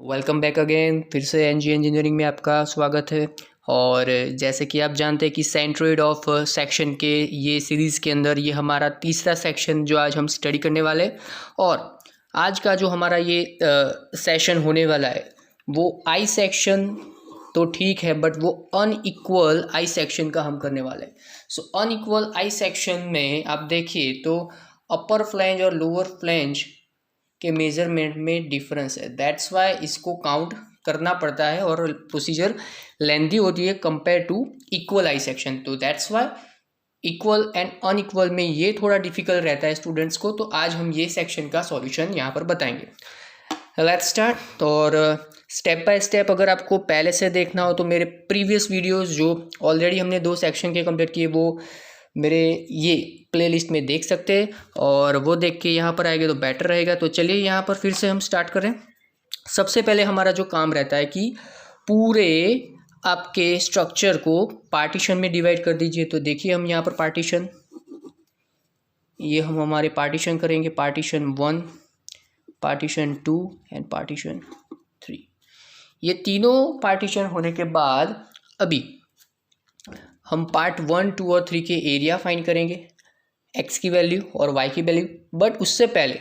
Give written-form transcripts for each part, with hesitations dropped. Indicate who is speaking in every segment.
Speaker 1: Welcome back again. फिर से NG engineering में आपका स्वागत है। और जैसे कि आप जानते हैं कि सेंट्रोइड ऑफ सेक्शन के ये सीरीज़ के अंदर ये हमारा तीसरा सेक्शन जो आज हम स्टडी करने वाले हैं। और आज का जो हमारा ये सेशन होने वाला है वो आई सेक्शन तो ठीक है, बट वो अनइक्वल आई सेक्शन का हम करने वाले हैं। सो अनइक्वल आई सेक्शन में आप देखिए तो अपर फ्लैंज और लोअर फ्लैंज के मेजरमेंट में डिफरेंस है। दैट्स वाई इसको काउंट करना पड़ता है और प्रोसीजर लेंथी होती है compare to equal I section. तो that's why equal and unequal में ये थोड़ा डिफिकल्ट रहता है स्टूडेंट्स को। तो आज हम ये सेक्शन का सॉल्यूशन यहाँ पर बताएंगे। Let's start. और स्टेप बाय स्टेप अगर आपको पहले से देखना हो तो मेरे प्रीवियस वीडियोस जो ऑलरेडी हमने 2 सेक्शन के कंप्लीट किए वो मेरे ये प्लेलिस्ट में देख सकते हैं, और वो देख के यहाँ पर आएंगे तो बेटर रहेगा। तो चलिए यहाँ पर फिर से हम स्टार्ट करें। सबसे पहले हमारा जो काम रहता है कि पूरे आपके स्ट्रक्चर को पार्टीशन में डिवाइड कर दीजिए। तो देखिए हम यहाँ पर पार्टीशन, ये हम हमारे पार्टीशन करेंगे, पार्टीशन 1, पार्टीशन 2 एंड पार्टीशन 3। ये तीनों पार्टीशन होने के बाद अभी हम पार्ट 1, 2 और 3 के एरिया फाइंड करेंगे, एक्स की वैल्यू और वाई की वैल्यू। बट उससे पहले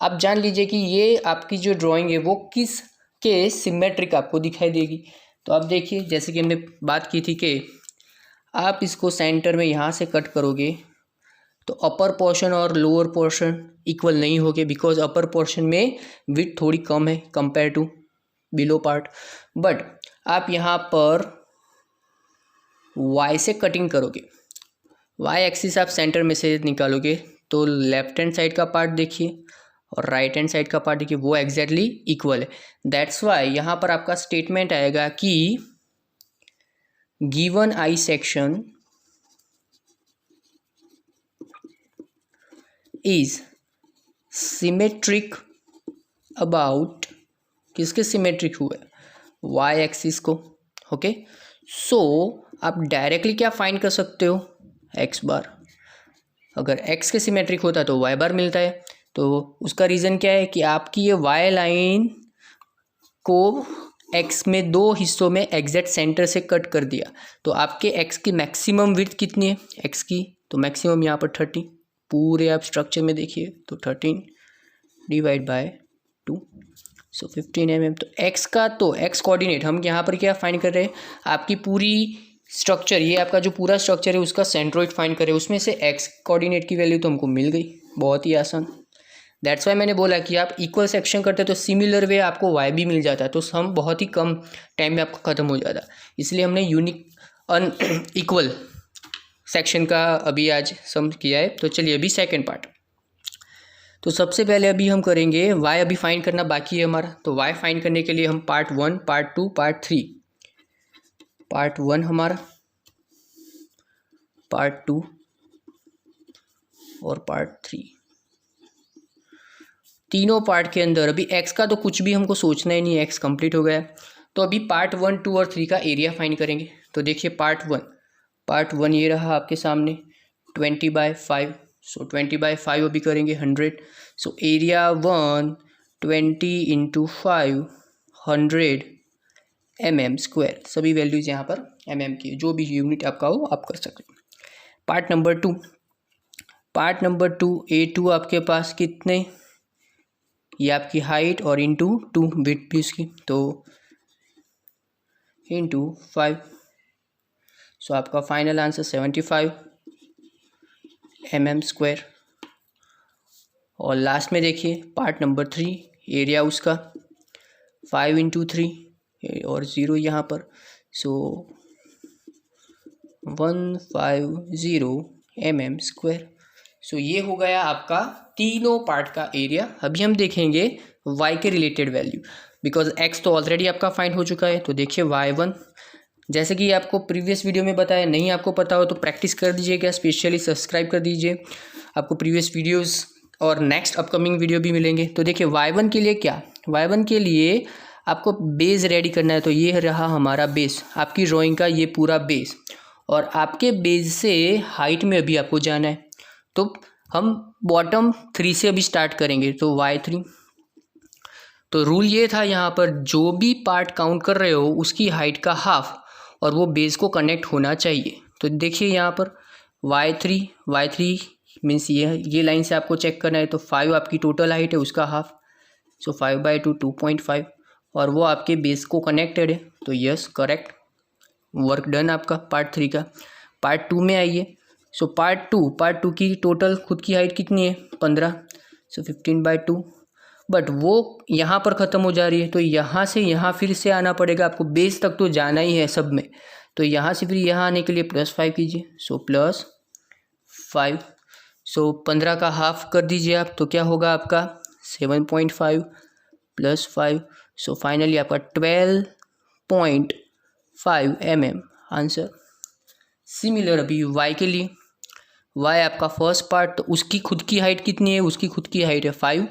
Speaker 1: आप जान लीजिए कि ये आपकी जो ड्राइंग है वो किस के सिमेट्रिक आपको दिखाई देगी। तो आप देखिए जैसे कि हमने बात की थी कि आप इसको सेंटर में यहाँ से कट करोगे तो अपर पोर्शन और लोअर पोर्शन इक्वल नहीं होगे, बिकॉज अपर पोर्शन में विड्थ थोड़ी कम है compare to below part. But आप यहाँ पर y से कटिंग करोगे, y एक्सिस आप सेंटर में से निकालोगे तो लेफ्ट हैंड साइड का पार्ट देखिए और राइट हैंड साइड का पार्ट देखिए, वो एग्जैक्टली इक्वल है। दैट्स वाई यहाँ पर आपका स्टेटमेंट आएगा कि given I section is symmetric about, किसके सिमेट्रिक हुआ है, वाई एक्सिस को। ओके, सो आप डायरेक्टली क्या फाइंड कर सकते हो, एक्स बार। अगर एक्स के सिमेट्रिक होता है तो वाई बार मिलता है। तो उसका रीज़न क्या है कि आपकी ये वाई लाइन को एक्स में 2 हिस्सों में एग्जैक्ट सेंटर से कट कर दिया। तो आपके एक्स की मैक्सिमम विड्थ कितनी है, एक्स की तो मैक्सिमम यहाँ पर 30, पूरे आप स्ट्रक्चर में देखिए तो 13 डिवाइड बाय 2, सो 15 mm। तो एक्स का तो एक्स कोऑर्डिनेट हम यहाँ पर क्या फाइंड कर रहे हैं, आपकी पूरी स्ट्रक्चर, ये आपका जो पूरा स्ट्रक्चर है उसका सेंट्रोइड फाइंड करें, उसमें से एक्स कोऑर्डिनेट की वैल्यू तो हमको मिल गई, बहुत ही आसान। दैट्स वाई मैंने बोला कि आप इक्वल सेक्शन करते तो सिमिलर वे आपको वाई भी मिल जाता है, तो सम बहुत ही कम टाइम में आपको ख़त्म हो जाता। इसलिए हमने यूनिक अन इक्वल सेक्शन का अभी आज सम किया है। तो चलिए अभी सेकेंड पार्ट। तो सबसे पहले अभी हम करेंगे y, अभी फाइंड करना बाकी है हमारा। तो y फाइंड करने के लिए हम पार्ट 1, पार्ट 2, पार्ट 3, पार्ट 1 हमारा, पार्ट 2 और पार्ट 3, तीनों पार्ट के अंदर अभी x का तो कुछ भी हमको सोचना ही नहीं है, x कंप्लीट हो गया है। तो अभी पार्ट 1, 2 और 3 का एरिया फाइंड करेंगे। तो देखिए पार्ट 1 ये रहा आपके सामने 20/5, सो 20/5 अभी करेंगे 100। So area 1 20 × 5 100 mm²। सभी वैल्यूज़ यहाँ पर mm की, जो भी यूनिट आपका हो आप कर सकते हैं। पार्ट नंबर 2 A2 आपके पास कितने, ये आपकी हाइट और इंटू 2 विड्थ भी उसकी, तो इंटू 5, सो आपका फाइनल आंसर 75 mm²। और लास्ट में देखिए पार्ट नंबर 3, एरिया उसका 5 × 3 और 0 यहाँ पर, सो 150 mm²। सो ये हो गया आपका तीनों पार्ट का एरिया। अभी हम देखेंगे y के रिलेटेड वैल्यू, बिकॉज x तो ऑलरेडी आपका फाइंड हो चुका है। तो देखिए y1, जैसे कि आपको प्रीवियस वीडियो में बताया, नहीं आपको पता हो तो प्रैक्टिस कर दीजिएगा, स्पेशली सब्सक्राइब कर दीजिए, आपको प्रीवियस वीडियोस और नेक्स्ट अपकमिंग वीडियो भी मिलेंगे। तो देखिए y1 के लिए क्या, y1 के लिए आपको बेस रेडी करना है। तो ये रहा हमारा बेस, आपकी ड्राइंग का ये पूरा बेस, और आपके बेस से हाइट में अभी आपको जाना है। तो हम बॉटम 3 से अभी स्टार्ट करेंगे। तो y3, तो रूल ये था यहाँ पर, जो भी पार्ट काउंट कर रहे हो उसकी हाइट का हाफ और वो बेस को कनेक्ट होना चाहिए। तो देखिए यहाँ पर y3 मीन्स ये लाइन से आपको चेक करना है। तो 5 आपकी टोटल हाइट है, उसका हाफ, सो 5/2 2.5, और वो आपके बेस को कनेक्टेड है। तो यस, करेक्ट, वर्क डन आपका पार्ट 3 का। पार्ट 2 में आइए। सो पार्ट टू की टोटल खुद की हाइट कितनी है? 15, सो 15/2। बट वो यहाँ पर ख़त्म हो जा रही है, तो यहाँ से यहाँ फिर से आना पड़ेगा आपको, बेस तक तो जाना ही है सब में। तो यहाँ से फिर यहाँ आने के लिए +5 कीजिए, सो +5, सो 15 का हाफ कर दीजिए आप, तो क्या होगा आपका 7.5 + 5, सो फाइनली आपका 12.5 mm आंसर। सिमिलर अभी y के लिए, y आपका फर्स्ट पार्ट, तो उसकी खुद की हाइट कितनी है? उसकी खुद की हाइट है 5,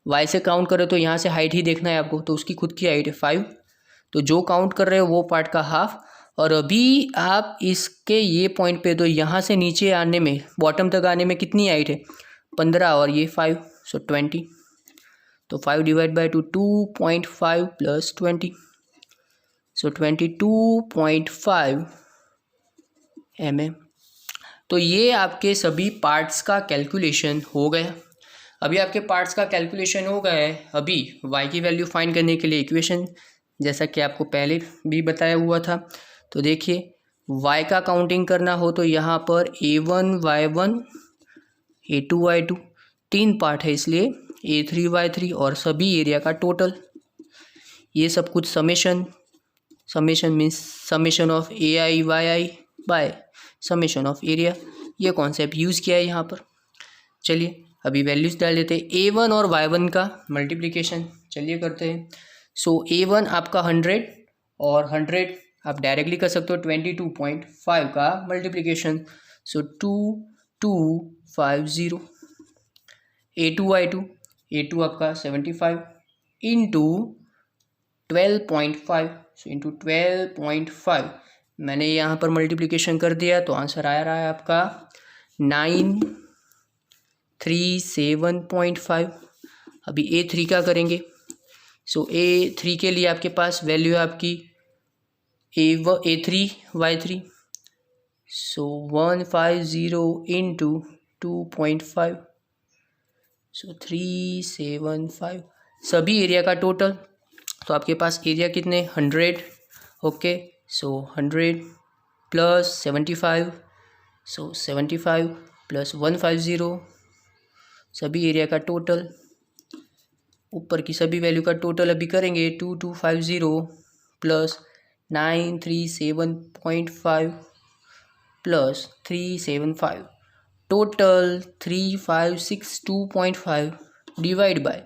Speaker 1: y से काउंट करें तो यहाँ से हाइट ही देखना है आपको, तो उसकी खुद की हाइट है 5। तो जो काउंट कर रहे हो वो पार्ट का हाफ, और अभी आप इसके ये पॉइंट पे, तो यहाँ से नीचे आने में, बॉटम तक आने में कितनी हाइट है? 15 और ये 5, सो 20। तो 5/2 2.5 + 20, सो 22.5 mm। तो ये आपके सभी पार्ट्स का कैलकुलेशन हो गया। अभी आपके पार्ट्स का कैलकुलेशन हो गया है। अभी y की वैल्यू फाइंड करने के लिए इक्वेशन, जैसा कि आपको पहले भी बताया हुआ था, तो देखिए y का काउंटिंग करना हो तो यहाँ पर a1 y1 a2 y2 तीन पार्ट है, इसलिए a3 y3 और सभी एरिया का टोटल। ये सब कुछ summation means summation of ai yi by summation of area, ये कॉन्सेप्ट यूज़ किया है यहाँ पर। चलिए अभी वैल्यूज़ डाल देते हैं। a1 और y1 का मल्टीप्लिकेशन चलिए करते हैं। सो a1 आपका 100 और 100 आप डायरेक्टली कर सकते हो 22.5 का मल्टीप्लिकेशन, सो 2250। a2 आपका 75 इंटू 12.5, सो इंटू 12.5 मैंने यहाँ पर मल्टीप्लिकेशन कर दिया, तो आंसर आ रहा है आपका 937.5। अभी a3 का करेंगे। सो a3 के लिए आपके पास वैल्यू है आपकी a3 y3, सो 150 इंटू 2.5, सो 375 सभी एरिया का टोटल। तो आपके पास एरिया कितने? 100, ओके, सो 100 + 75, सो 75 + 150 सभी एरिया का टोटल। ऊपर की सभी वैल्यू का टोटल अभी करेंगे, 2250 + 937.5 + 375 टोटल 3562.5 डिवाइड बाय,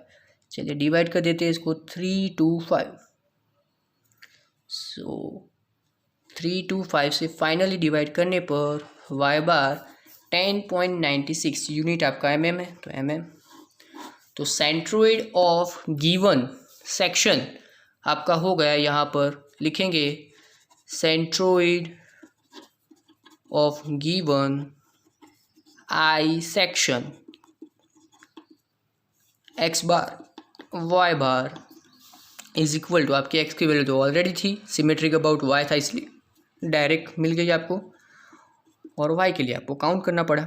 Speaker 1: चलिए डिवाइड कर देते हैं इसको 325, सो 325 से फाइनली डिवाइड करने पर y बार 10.96 यूनिट आपका mm है, तो mm। तो सेंट्रोइड ऑफ गिवन सेक्शन आपका हो गया। यहाँ पर लिखेंगे centroid of given I section x bar y bar is equal to, आपकी x की वैल्यू तो ऑलरेडी थी, सिमेट्रिक अबाउट y था इसलिए डायरेक्ट मिल गई आपको, और y के लिए आपको काउंट करना पड़ा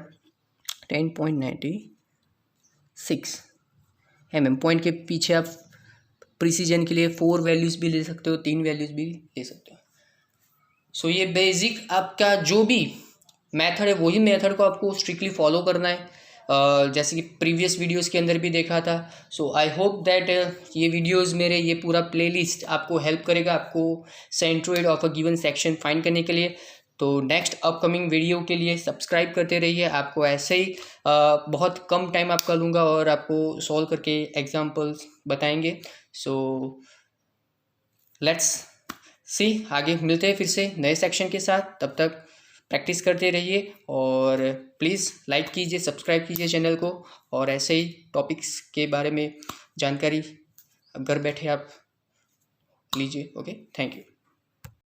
Speaker 1: 10.96 mm। पॉइंट के पीछे आप प्रिसीजन के लिए 4 वैल्यूज़ भी ले सकते हो, 3 वैल्यूज़ भी ले सकते हो। सो ये बेसिक आपका जो भी मेथड है वही मेथड को आपको स्ट्रिक्टली फॉलो करना है, जैसे कि प्रीवियस वीडियोस के अंदर भी देखा था। सो आई होप दैट ये वीडियोस मेरे ये पूरा प्लेलिस्ट आपको हेल्प करेगा आपको centroid of a given section find करने के लिए। तो नेक्स्ट अपकमिंग वीडियो के लिए सब्सक्राइब करते रहिए। आपको ऐसे ही बहुत कम टाइम आपका लूँगा और आपको सॉल्व करके एग्जाम्पल्स बताएंगे। सो लेट्स सी, आगे मिलते हैं फिर से नए सेक्शन के साथ। तब तक प्रैक्टिस करते रहिए और प्लीज़ लाइक कीजिए, सब्सक्राइब कीजिए चैनल को, और ऐसे ही टॉपिक्स के बारे में जानकारी घर बैठे आप लीजिए। Okay, thank you.